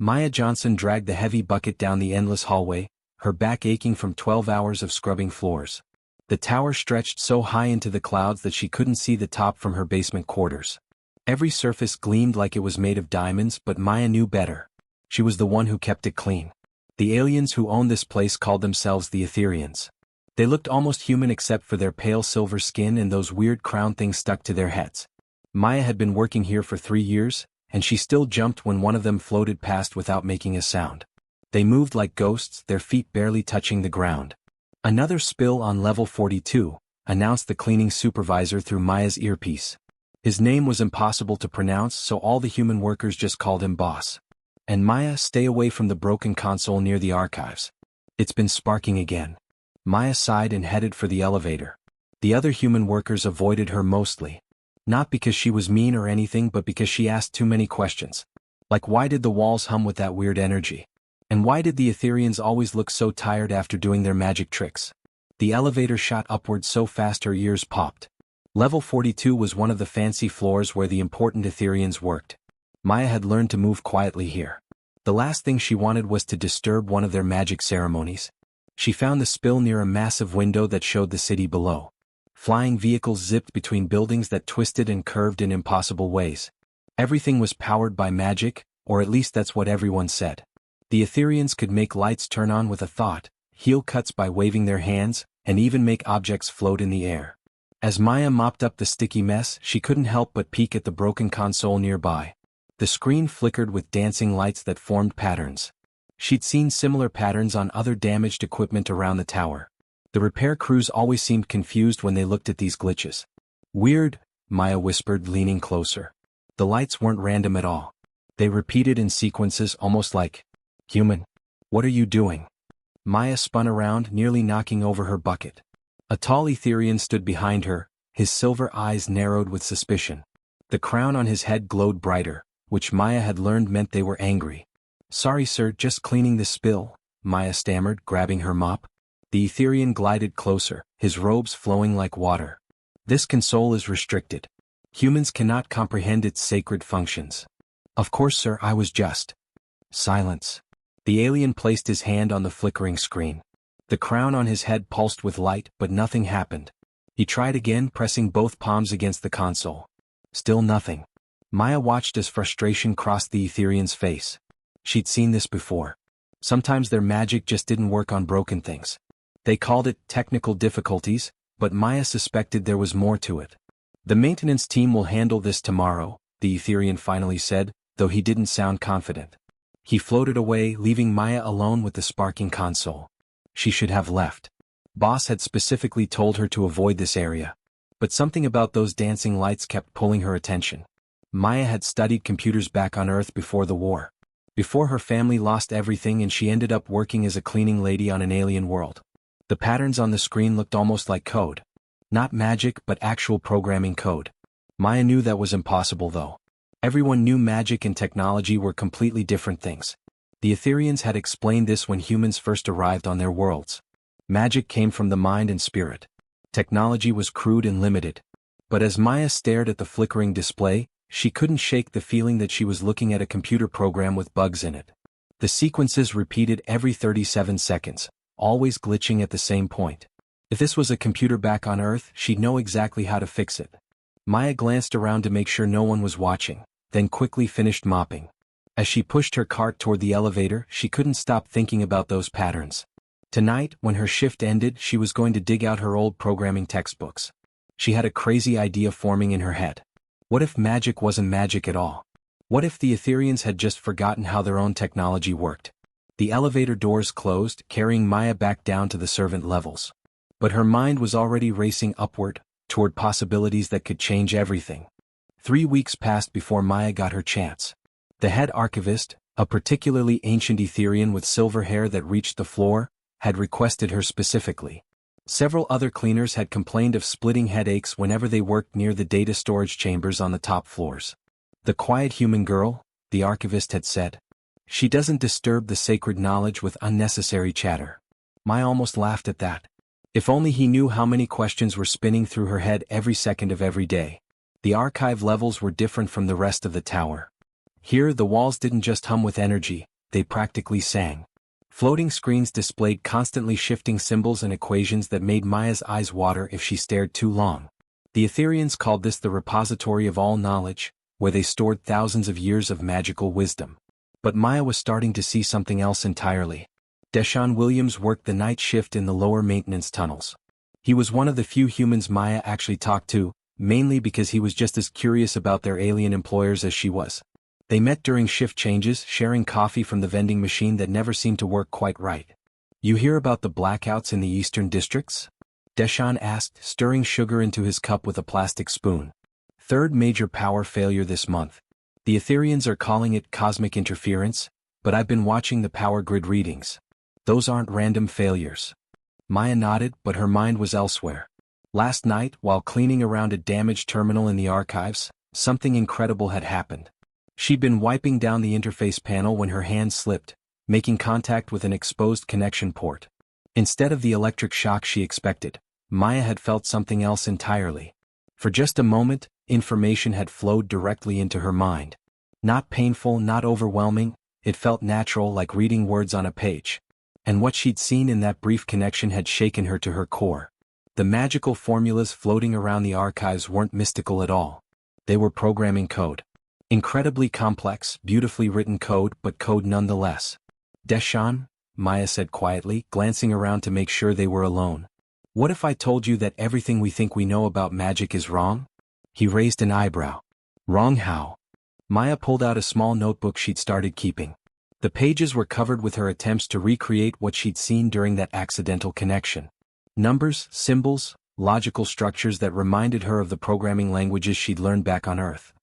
Maya Johnson dragged the heavy bucket down the endless hallway, her back aching from 12 hours of scrubbing floors. The tower stretched so high into the clouds that she couldn't see the top from her basement quarters. Every surface gleamed like it was made of diamonds, but Maya knew better. She was the one who kept it clean. The aliens who owned this place called themselves the Etherians. They looked almost human except for their pale silver skin and those weird crown things stuck to their heads. Maya had been working here for 3 years, and she still jumped when one of them floated past without making a sound. They moved like ghosts, their feet barely touching the ground. "Another spill on level 42, announced the cleaning supervisor through Maya's earpiece. His name was impossible to pronounce, so all the human workers just called him Boss. "And Maya, stay away from the broken console near the archives. It's been sparking again." Maya sighed and headed for the elevator. The other human workers avoided her mostly. Not because she was mean or anything, but because she asked too many questions. Like, why did the walls hum with that weird energy? And why did the Etherians always look so tired after doing their magic tricks? The elevator shot upward so fast her ears popped. Level 42 was one of the fancy floors where the important Etherians worked. Maya had learned to move quietly here. The last thing she wanted was to disturb one of their magic ceremonies. She found the spill near a massive window that showed the city below. Flying vehicles zipped between buildings that twisted and curved in impossible ways. Everything was powered by magic, or at least that's what everyone said. The Etherians could make lights turn on with a thought, heal cuts by waving their hands, and even make objects float in the air. As Maya mopped up the sticky mess, she couldn't help but peek at the broken console nearby. The screen flickered with dancing lights that formed patterns. She'd seen similar patterns on other damaged equipment around the tower. The repair crews always seemed confused when they looked at these glitches. "Weird," Maya whispered, leaning closer. The lights weren't random at all. They repeated in sequences, almost like, "Human, what are you doing?" Maya spun around, nearly knocking over her bucket. A tall Etherian stood behind her, his silver eyes narrowed with suspicion. The crown on his head glowed brighter, which Maya had learned meant they were angry. "Sorry sir, just cleaning the spill," Maya stammered, grabbing her mop. The Etherian glided closer, his robes flowing like water. "This console is restricted. Humans cannot comprehend its sacred functions." "Of course sir, I was just..." Silence. The alien placed his hand on the flickering screen. The crown on his head pulsed with light, but nothing happened. He tried again, pressing both palms against the console. Still nothing. Maya watched as frustration crossed the Etherian's face. She'd seen this before. Sometimes their magic just didn't work on broken things. They called it technical difficulties, but Maya suspected there was more to it. "The maintenance team will handle this tomorrow," the Etherian finally said, though he didn't sound confident. He floated away, leaving Maya alone with the sparking console. She should have left. Boss had specifically told her to avoid this area. But something about those dancing lights kept pulling her attention. Maya had studied computers back on Earth before the war. Before her family lost everything and she ended up working as a cleaning lady on an alien world. The patterns on the screen looked almost like code. Not magic, but actual programming code. Maya knew that was impossible though. Everyone knew magic and technology were completely different things. The Etherians had explained this when humans first arrived on their worlds. Magic came from the mind and spirit. Technology was crude and limited. But as Maya stared at the flickering display, she couldn't shake the feeling that she was looking at a computer program with bugs in it. The sequences repeated every 37 seconds, always glitching at the same point. If this was a computer back on Earth, she'd know exactly how to fix it. Maya glanced around to make sure no one was watching, then quickly finished mopping. As she pushed her cart toward the elevator, she couldn't stop thinking about those patterns. Tonight, when her shift ended, she was going to dig out her old programming textbooks. She had a crazy idea forming in her head. What if magic wasn't magic at all? What if the Etherians had just forgotten how their own technology worked? The elevator doors closed, carrying Maya back down to the servant levels. But her mind was already racing upward, toward possibilities that could change everything. 3 weeks passed before Maya got her chance. The head archivist, a particularly ancient Etherian with silver hair that reached the floor, had requested her specifically. Several other cleaners had complained of splitting headaches whenever they worked near the data storage chambers on the top floors. "The quiet human girl," the archivist had said. "She doesn't disturb the sacred knowledge with unnecessary chatter." Maya almost laughed at that. If only he knew how many questions were spinning through her head every second of every day. The archive levels were different from the rest of the tower. Here, the walls didn't just hum with energy, they practically sang. Floating screens displayed constantly shifting symbols and equations that made Maya's eyes water if she stared too long. The Etherians called this the repository of all knowledge, where they stored thousands of years of magical wisdom. But Maya was starting to see something else entirely. Deshaun Williams worked the night shift in the lower maintenance tunnels. He was one of the few humans Maya actually talked to, mainly because he was just as curious about their alien employers as she was. They met during shift changes, sharing coffee from the vending machine that never seemed to work quite right. "You hear about the blackouts in the eastern districts?" Deshaun asked, stirring sugar into his cup with a plastic spoon. "Third major power failure this month. The Etherians are calling it cosmic interference, but I've been watching the power grid readings. Those aren't random failures." Maya nodded, but her mind was elsewhere. Last night, while cleaning around a damaged terminal in the archives, something incredible had happened. She'd been wiping down the interface panel when her hand slipped, making contact with an exposed connection port. Instead of the electric shock she expected, Maya had felt something else entirely. For just a moment, information had flowed directly into her mind. Not painful, not overwhelming, it felt natural, like reading words on a page. And what she'd seen in that brief connection had shaken her to her core. The magical formulas floating around the archives weren't mystical at all. They were programming code. Incredibly complex, beautifully written code, but code nonetheless. "Deshaun," Maya said quietly, glancing around to make sure they were alone. "What if I told you that everything we think we know about magic is wrong?" He raised an eyebrow. "Wrong how?" Maya pulled out a small notebook she'd started keeping. The pages were covered with her attempts to recreate what she'd seen during that accidental connection. Numbers, symbols, logical structures that reminded her of the programming languages she'd learned back on Earth.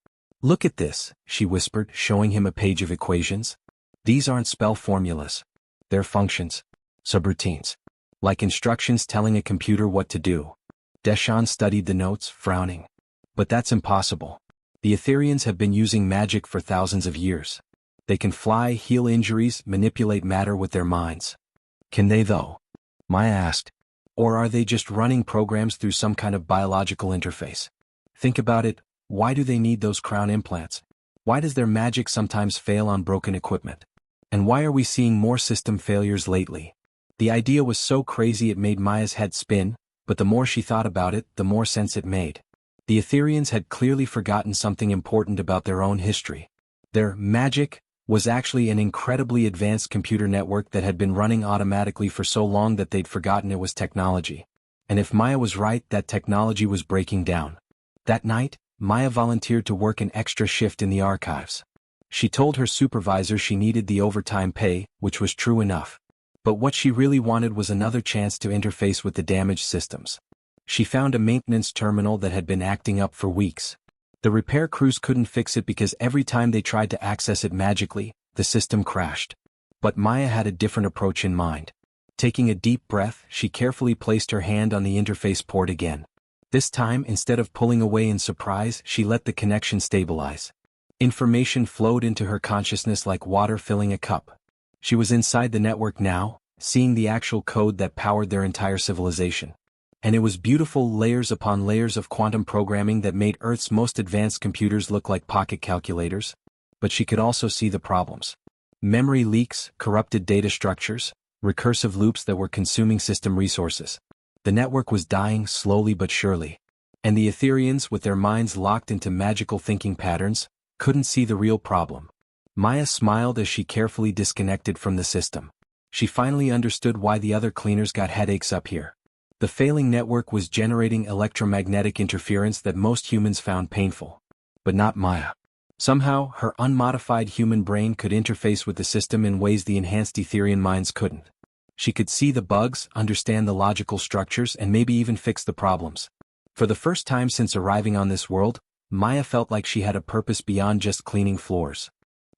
"Look at this," she whispered, showing him a page of equations. "These aren't spell formulas. They're functions. Subroutines. Like instructions telling a computer what to do." Deshaun studied the notes, frowning. "But that's impossible. The Etherians have been using magic for thousands of years. They can fly, heal injuries, manipulate matter with their minds." "Can they though?" Maya asked. "Or are they just running programs through some kind of biological interface? Think about it. Why do they need those crown implants? Why does their magic sometimes fail on broken equipment? And why are we seeing more system failures lately?" The idea was so crazy it made Maya's head spin, but the more she thought about it, the more sense it made. The Etherians had clearly forgotten something important about their own history. Their magic was actually an incredibly advanced computer network that had been running automatically for so long that they'd forgotten it was technology. And if Maya was right, that technology was breaking down. That night, Maya volunteered to work an extra shift in the archives. She told her supervisor she needed the overtime pay, which was true enough. But what she really wanted was another chance to interface with the damaged systems. She found a maintenance terminal that had been acting up for weeks. The repair crews couldn't fix it because every time they tried to access it magically, the system crashed. But Maya had a different approach in mind. Taking a deep breath, she carefully placed her hand on the interface port again. This time, instead of pulling away in surprise, she let the connection stabilize. Information flowed into her consciousness like water filling a cup. She was inside the network now, seeing the actual code that powered their entire civilization. And it was beautiful, layers upon layers of quantum programming that made Earth's most advanced computers look like pocket calculators. But she could also see the problems. Memory leaks, corrupted data structures, recursive loops that were consuming system resources. The network was dying slowly but surely. And the Etherians, with their minds locked into magical thinking patterns, couldn't see the real problem. Maya smiled as she carefully disconnected from the system. She finally understood why the other cleaners got headaches up here. The failing network was generating electromagnetic interference that most humans found painful. But not Maya. Somehow, her unmodified human brain could interface with the system in ways the enhanced Etherian minds couldn't. She could see the bugs, understand the logical structures, and maybe even fix the problems. For the first time since arriving on this world, Maya felt like she had a purpose beyond just cleaning floors.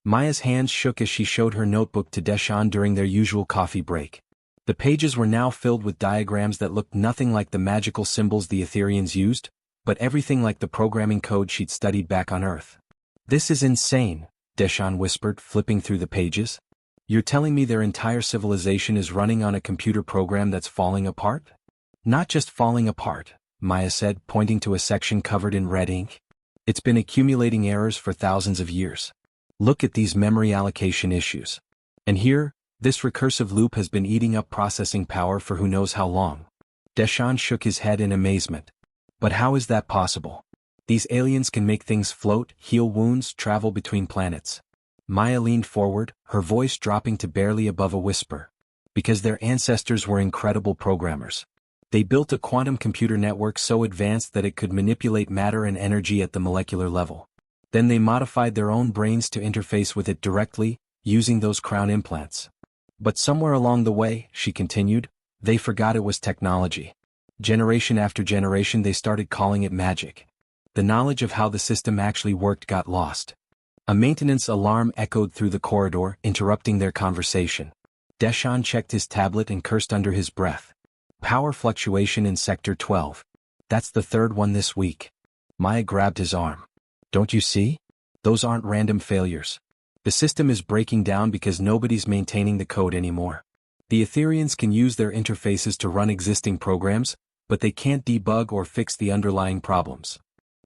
Maya's hands shook as she showed her notebook to Deshaun during their usual coffee break. The pages were now filled with diagrams that looked nothing like the magical symbols the Etherians used, but everything like the programming code she'd studied back on Earth. "This is insane," Deshaun whispered, flipping through the pages. "You're telling me their entire civilization is running on a computer program that's falling apart?" "Not just falling apart," Maya said, pointing to a section covered in red ink. "It's been accumulating errors for thousands of years. Look at these memory allocation issues. And here, this recursive loop has been eating up processing power for who knows how long. Deshawn shook his head in amazement. But how is that possible? These aliens can make things float, heal wounds, travel between planets. Maya leaned forward, her voice dropping to barely above a whisper. Because their ancestors were incredible programmers. They built a quantum computer network so advanced that it could manipulate matter and energy at the molecular level. Then they modified their own brains to interface with it directly, using those crown implants. But somewhere along the way, she continued, they forgot it was technology. Generation after generation they started calling it magic. The knowledge of how the system actually worked got lost. A maintenance alarm echoed through the corridor, interrupting their conversation. Deshawn checked his tablet and cursed under his breath. Power fluctuation in Sector 12. That's the third one this week. Maya grabbed his arm. Don't you see? Those aren't random failures. The system is breaking down because nobody's maintaining the code anymore. The Etherians can use their interfaces to run existing programs, but they can't debug or fix the underlying problems.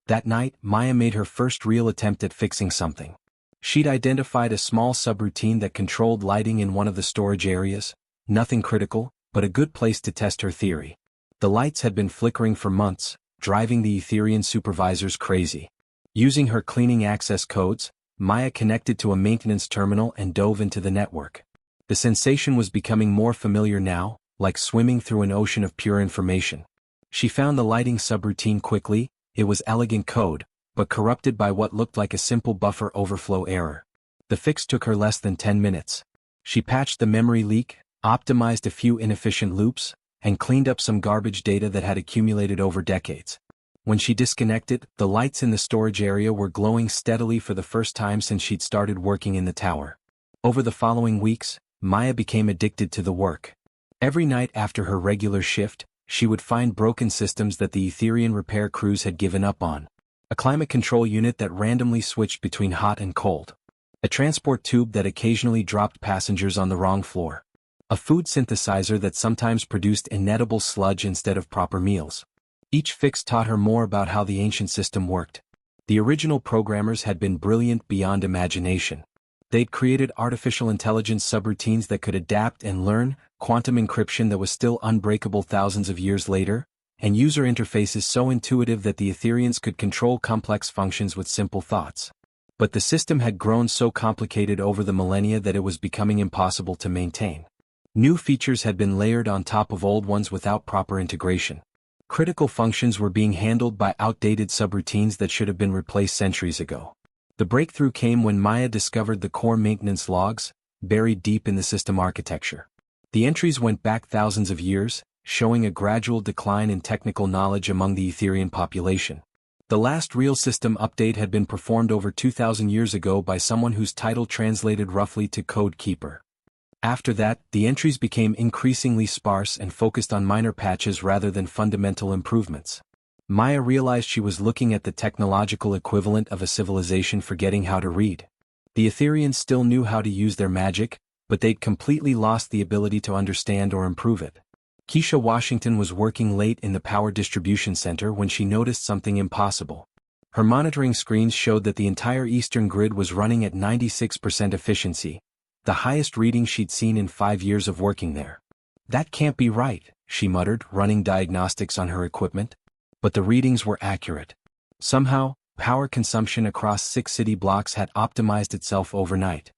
That night, Maya made her first real attempt at fixing something. She'd identified a small subroutine that controlled lighting in one of the storage areas, nothing critical, but a good place to test her theory. The lights had been flickering for months, driving the Etherian supervisors crazy. Using her cleaning access codes, Maya connected to a maintenance terminal and dove into the network. The sensation was becoming more familiar now, like swimming through an ocean of pure information. She found the lighting subroutine quickly. It was elegant code, but corrupted by what looked like a simple buffer overflow error. The fix took her less than 10 minutes. She patched the memory leak, optimized a few inefficient loops, and cleaned up some garbage data that had accumulated over decades. When she disconnected, the lights in the storage area were glowing steadily for the first time since she'd started working in the tower. Over the following weeks, Maya became addicted to the work. Every night after her regular shift, she would find broken systems that the Etherian repair crews had given up on. A climate control unit that randomly switched between hot and cold. A transport tube that occasionally dropped passengers on the wrong floor. A food synthesizer that sometimes produced inedible sludge instead of proper meals. Each fix taught her more about how the ancient system worked. The original programmers had been brilliant beyond imagination. They'd created artificial intelligence subroutines that could adapt and learn, quantum encryption that was still unbreakable thousands of years later, and user interfaces so intuitive that the Etherians could control complex functions with simple thoughts. But the system had grown so complicated over the millennia that it was becoming impossible to maintain. New features had been layered on top of old ones without proper integration. Critical functions were being handled by outdated subroutines that should have been replaced centuries ago. The breakthrough came when Maya discovered the core maintenance logs, buried deep in the system architecture. The entries went back thousands of years, showing a gradual decline in technical knowledge among the Etherian population. The last real system update had been performed over 2,000 years ago by someone whose title translated roughly to Code Keeper. After that, the entries became increasingly sparse and focused on minor patches rather than fundamental improvements. Maya realized she was looking at the technological equivalent of a civilization forgetting how to read. The Etherians still knew how to use their magic, but they'd completely lost the ability to understand or improve it. Keisha Washington was working late in the power distribution center when she noticed something impossible. Her monitoring screens showed that the entire eastern grid was running at 96% efficiency, the highest reading she'd seen in 5 years of working there. That can't be right, she muttered, running diagnostics on her equipment. But the readings were accurate. Somehow, power consumption across 6 city blocks had optimized itself overnight.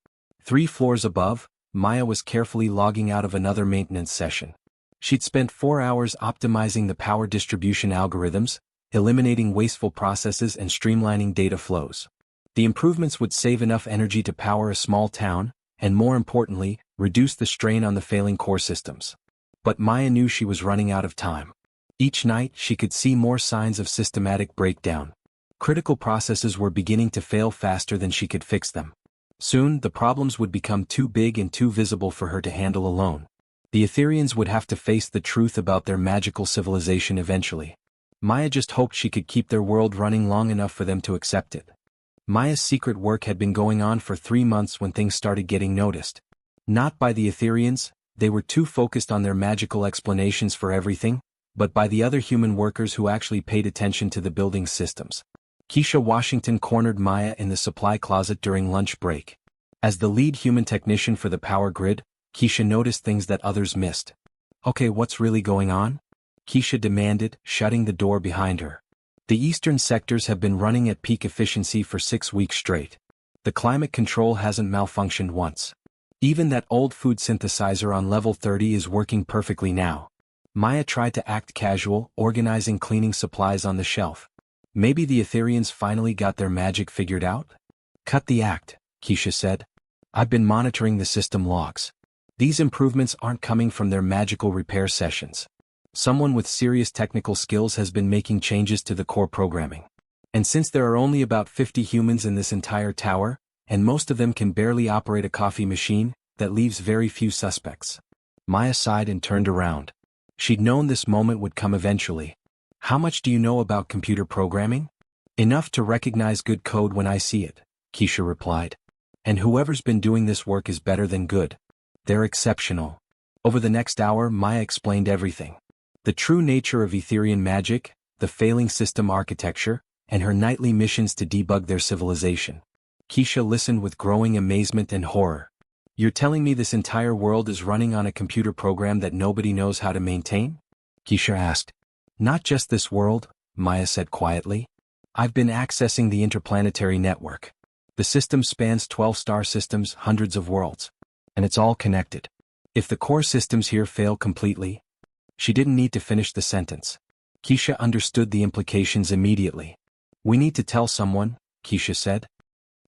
3 floors above, Maya was carefully logging out of another maintenance session. She'd spent 4 hours optimizing the power distribution algorithms, eliminating wasteful processes and streamlining data flows. The improvements would save enough energy to power a small town, and more importantly, reduce the strain on the failing core systems. But Maya knew she was running out of time. Each night, she could see more signs of systematic breakdown. Critical processes were beginning to fail faster than she could fix them. Soon, the problems would become too big and too visible for her to handle alone. The Etherians would have to face the truth about their magical civilization eventually. Maya just hoped she could keep their world running long enough for them to accept it. Maya's secret work had been going on for 3 months when things started getting noticed. Not by the Etherians, they were too focused on their magical explanations for everything, but by the other human workers who actually paid attention to the building's systems. Keisha Washington cornered Maya in the supply closet during lunch break. As the lead human technician for the power grid, Keisha noticed things that others missed. Okay, what's really going on? Keisha demanded, shutting the door behind her. The eastern sectors have been running at peak efficiency for 6 weeks straight. The climate control hasn't malfunctioned once. Even that old food synthesizer on level 30 is working perfectly now. Maya tried to act casual, organizing cleaning supplies on the shelf. Maybe the Etherians finally got their magic figured out? Cut the act, Keisha said. I've been monitoring the system logs. These improvements aren't coming from their magical repair sessions. Someone with serious technical skills has been making changes to the core programming. And since there are only about 50 humans in this entire tower, and most of them can barely operate a coffee machine, that leaves very few suspects. Maya sighed and turned around. She'd known this moment would come eventually. How much do you know about computer programming? Enough to recognize good code when I see it, Keisha replied. And whoever's been doing this work is better than good. They're exceptional. Over the next hour, Maya explained everything. The true nature of Etherian magic, the failing system architecture, and her nightly missions to debug their civilization. Keisha listened with growing amazement and horror. You're telling me this entire world is running on a computer program that nobody knows how to maintain? Keisha asked. Not just this world, Maya said quietly. I've been accessing the interplanetary network. The system spans 12 star systems, hundreds of worlds. And it's all connected. If the core systems here fail completely... She didn't need to finish the sentence. Keisha understood the implications immediately. We need to tell someone, Keisha said.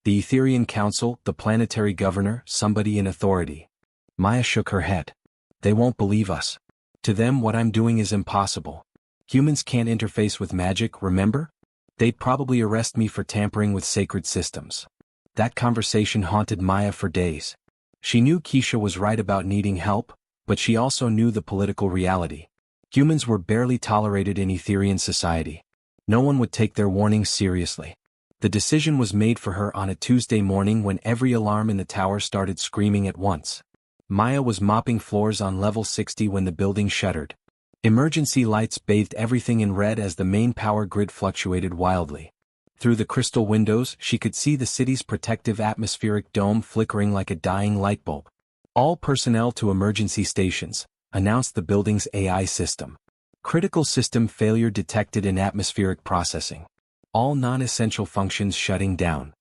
The Etherian Council, the planetary governor, somebody in authority. Maya shook her head. They won't believe us. To them what I'm doing is impossible. Humans can't interface with magic, remember? They'd probably arrest me for tampering with sacred systems. That conversation haunted Maya for days. She knew Keisha was right about needing help, but she also knew the political reality. Humans were barely tolerated in Etherian society. No one would take their warnings seriously. The decision was made for her on a Tuesday morning when every alarm in the tower started screaming at once. Maya was mopping floors on level 60 when the building shuddered. Emergency lights bathed everything in red as the main power grid fluctuated wildly. Through the crystal windows, she could see the city's protective atmospheric dome flickering like a dying light bulb. All personnel to emergency stations, announced the building's AI system. Critical system failure detected in atmospheric processing. All non-essential functions shutting down.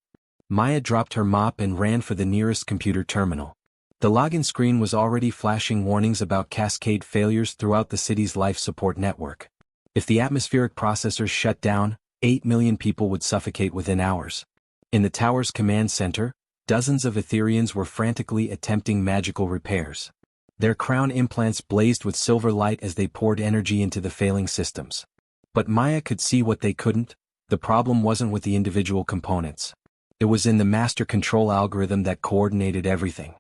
Maya dropped her mop and ran for the nearest computer terminal. The login screen was already flashing warnings about cascade failures throughout the city's life support network. If the atmospheric processors shut down, 8 million people would suffocate within hours. In the tower's command center, dozens of Etherians were frantically attempting magical repairs. Their crown implants blazed with silver light as they poured energy into the failing systems. But Maya could see what they couldn't. The problem wasn't with the individual components. It was in the master control algorithm that coordinated everything.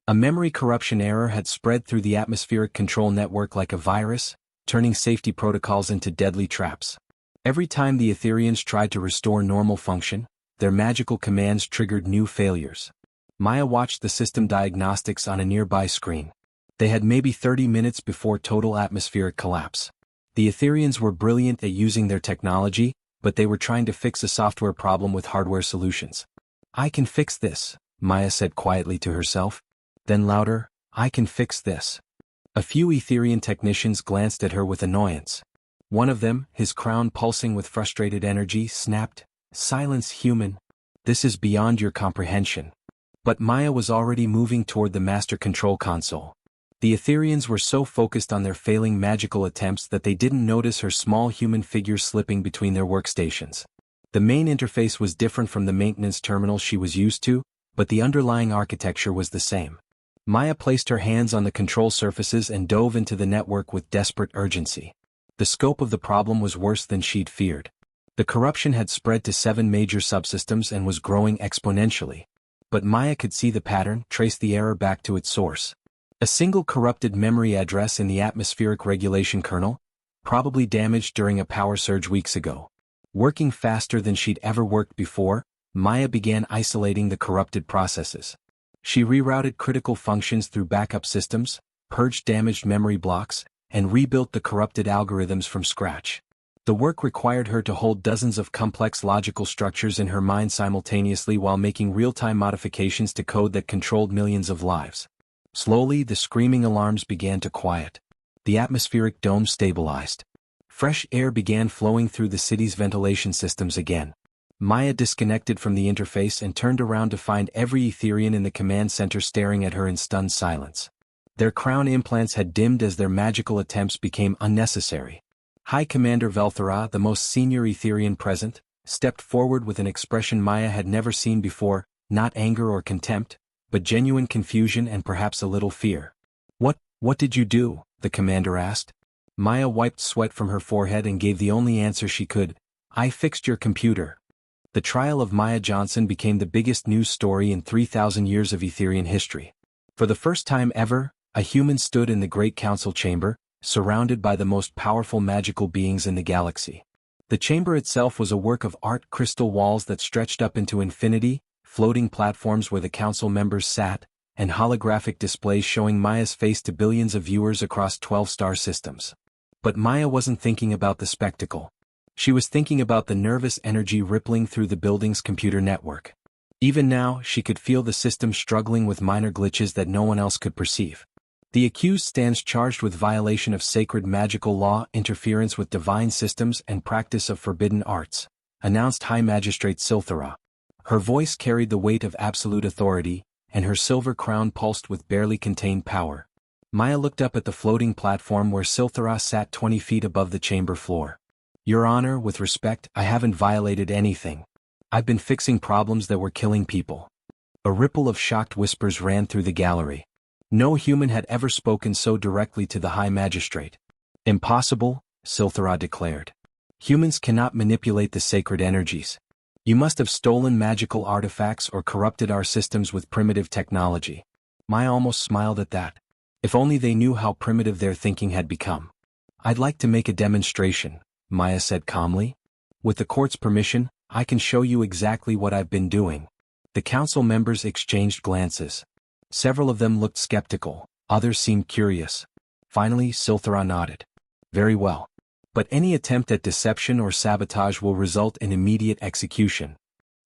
A memory corruption error had spread through the atmospheric control network like a virus, turning safety protocols into deadly traps. Every time the Etherians tried to restore normal function, their magical commands triggered new failures. Maya watched the system diagnostics on a nearby screen. They had maybe 30 minutes before total atmospheric collapse. The Etherians were brilliant at using their technology, but they were trying to fix a software problem with hardware solutions. I can fix this, Maya said quietly to herself. Then louder, I can fix this. A few Etherian technicians glanced at her with annoyance. One of them, his crown pulsing with frustrated energy, snapped, Silence, human. This is beyond your comprehension. But Maya was already moving toward the master control console. The Etherians were so focused on their failing magical attempts that they didn't notice her small human figure slipping between their workstations. The main interface was different from the maintenance terminal she was used to, but the underlying architecture was the same. Maya placed her hands on the control surfaces and dove into the network with desperate urgency. The scope of the problem was worse than she'd feared. The corruption had spread to 7 major subsystems and was growing exponentially. But Maya could see the pattern, trace the error back to its source. A single corrupted memory address in the atmospheric regulation kernel, probably damaged during a power surge weeks ago. Working faster than she'd ever worked before, Maya began isolating the corrupted processes. She rerouted critical functions through backup systems, purged damaged memory blocks, and rebuilt the corrupted algorithms from scratch. The work required her to hold dozens of complex logical structures in her mind simultaneously while making real-time modifications to code that controlled millions of lives. Slowly, the screaming alarms began to quiet. The atmospheric dome stabilized. Fresh air began flowing through the city's ventilation systems again. Maya disconnected from the interface and turned around to find every Etherian in the command center staring at her in stunned silence. Their crown implants had dimmed as their magical attempts became unnecessary. High Commander Velthara, the most senior Etherian present, stepped forward with an expression Maya had never seen before, not anger or contempt, but genuine confusion and perhaps a little fear. What did you do?" the commander asked. Maya wiped sweat from her forehead and gave the only answer she could. "I fixed your computer." The trial of Maya Johnson became the biggest news story in 3,000 years of Etherian history. For the first time ever, a human stood in the Great Council chamber, surrounded by the most powerful magical beings in the galaxy. The chamber itself was a work of art, crystal walls that stretched up into infinity, floating platforms where the council members sat, and holographic displays showing Maya's face to billions of viewers across 12 star systems. But Maya wasn't thinking about the spectacle. She was thinking about the nervous energy rippling through the building's computer network. Even now, she could feel the system struggling with minor glitches that no one else could perceive. "The accused stands charged with violation of sacred magical law, interference with divine systems, and practice of forbidden arts," announced High Magistrate Silthara. Her voice carried the weight of absolute authority, and her silver crown pulsed with barely contained power. Maya looked up at the floating platform where Silthara sat 20 feet above the chamber floor. "Your Honor, with respect, I haven't violated anything. I've been fixing problems that were killing people." A ripple of shocked whispers ran through the gallery. No human had ever spoken so directly to the High Magistrate. "Impossible," Silthara declared. "Humans cannot manipulate the sacred energies. You must have stolen magical artifacts or corrupted our systems with primitive technology." Maya almost smiled at that. If only they knew how primitive their thinking had become. "I'd like to make a demonstration," Maya said calmly. "With the court's permission, I can show you exactly what I've been doing." The council members exchanged glances. Several of them looked skeptical, others seemed curious. Finally, Silthara nodded. "Very well. But any attempt at deception or sabotage will result in immediate execution."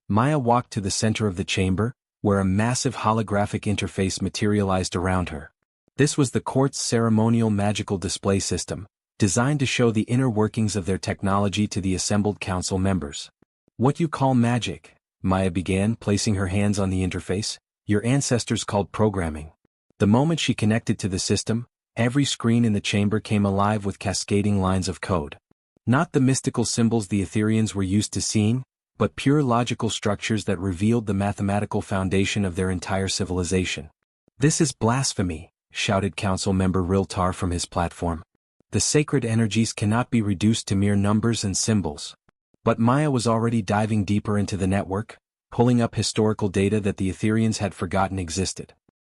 Maya walked to the center of the chamber, where a massive holographic interface materialized around her. This was the court's ceremonial magical display system, designed to show the inner workings of their technology to the assembled council members. "What you call magic," Maya began, placing her hands on the interface, "your ancestors called programming." The moment she connected to the system, every screen in the chamber came alive with cascading lines of code. Not the mystical symbols the Etherians were used to seeing, but pure logical structures that revealed the mathematical foundation of their entire civilization. "This is blasphemy," shouted Council Member Riltar from his platform. "The sacred energies cannot be reduced to mere numbers and symbols." But Maya was already diving deeper into the network, pulling up historical data that the Etherians had forgotten existed.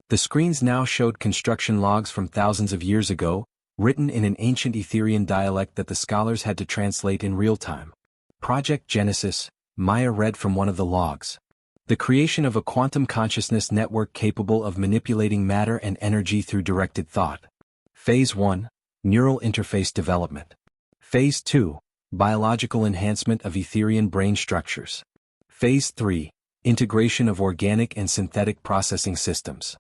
The screens now showed construction logs from thousands of years ago, written in an ancient Etherian dialect that the scholars had to translate in real time. "Project Genesis," Maya read from one of the logs. "The creation of a quantum consciousness network capable of manipulating matter and energy through directed thought. Phase 1, Neural Interface Development. Phase 2, Biological Enhancement of Etherian Brain Structures. Phase 3, Integration of Organic and Synthetic Processing Systems."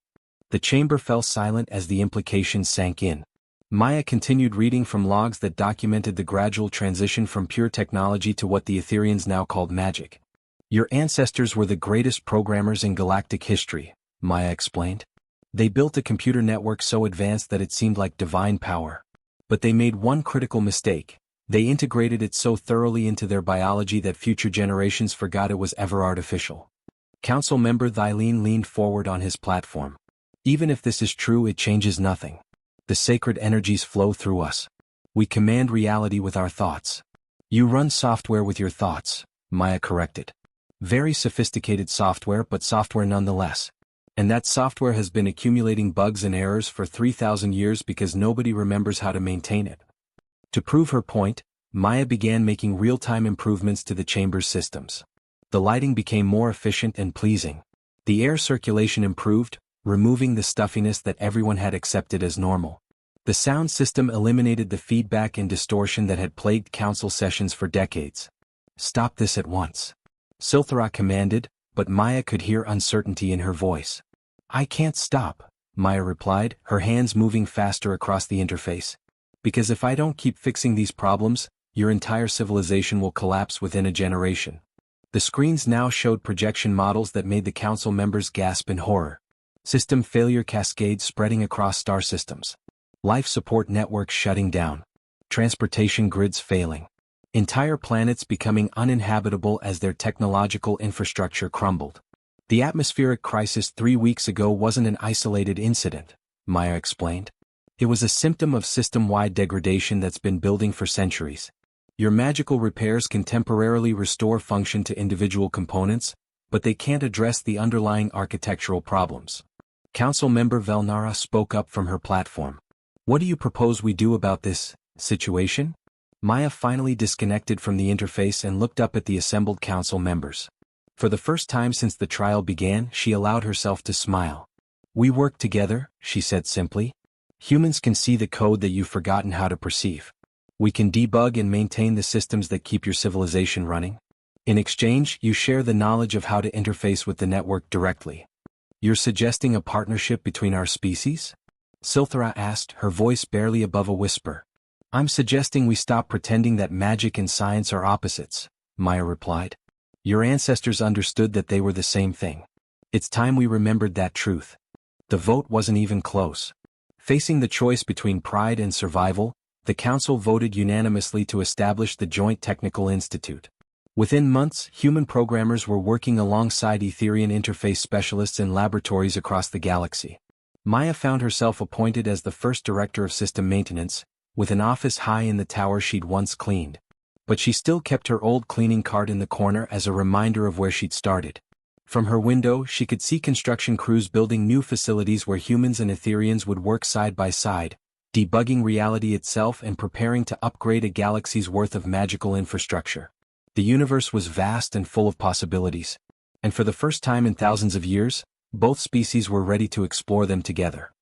The chamber fell silent as the implications sank in. Maya continued reading from logs that documented the gradual transition from pure technology to what the Etherians now called magic. "Your ancestors were the greatest programmers in galactic history," Maya explained. "They built a computer network so advanced that it seemed like divine power. But they made one critical mistake. They integrated it so thoroughly into their biology that future generations forgot it was ever artificial." Council member Thylene leaned forward on his platform. "Even if this is true, it changes nothing. The sacred energies flow through us. We command reality with our thoughts." "You run software with your thoughts," Maya corrected. "Very sophisticated software, but software nonetheless. And that software has been accumulating bugs and errors for 3,000 years because nobody remembers how to maintain it." To prove her point, Maya began making real-time improvements to the chamber's systems. The lighting became more efficient and pleasing. The air circulation improved, removing the stuffiness that everyone had accepted as normal. The sound system eliminated the feedback and distortion that had plagued council sessions for decades. "Stop this at once," Silthara commanded, but Maya could hear uncertainty in her voice. "I can't stop," Maya replied, her hands moving faster across the interface. "Because if I don't keep fixing these problems, your entire civilization will collapse within a generation." The screens now showed projection models that made the council members gasp in horror. System failure cascades spreading across star systems. Life support networks shutting down. Transportation grids failing. Entire planets becoming uninhabitable as their technological infrastructure crumbled. "The atmospheric crisis 3 weeks ago wasn't an isolated incident," Maya explained. "It was a symptom of system-wide degradation that's been building for centuries. Your magical repairs can temporarily restore function to individual components, but they can't address the underlying architectural problems." Council member Velnara spoke up from her platform. "What do you propose we do about this situation?" Maya finally disconnected from the interface and looked up at the assembled council members. For the first time since the trial began, she allowed herself to smile. "We work together," she said simply. "Humans can see the code that you've forgotten how to perceive. We can debug and maintain the systems that keep your civilization running. In exchange, you share the knowledge of how to interface with the network directly." "You're suggesting a partnership between our species?" Silthara asked, her voice barely above a whisper. "I'm suggesting we stop pretending that magic and science are opposites," Maya replied. "Your ancestors understood that they were the same thing. It's time we remembered that truth." The vote wasn't even close. Facing the choice between pride and survival, the council voted unanimously to establish the Joint Technical Institute. Within months, human programmers were working alongside Etherian interface specialists in laboratories across the galaxy. Maya found herself appointed as the first director of system maintenance, with an office high in the tower she'd once cleaned. But she still kept her old cleaning cart in the corner as a reminder of where she'd started. From her window, she could see construction crews building new facilities where humans and Etherians would work side by side, debugging reality itself and preparing to upgrade a galaxy's worth of magical infrastructure. The universe was vast and full of possibilities, and for the first time in thousands of years, both species were ready to explore them together.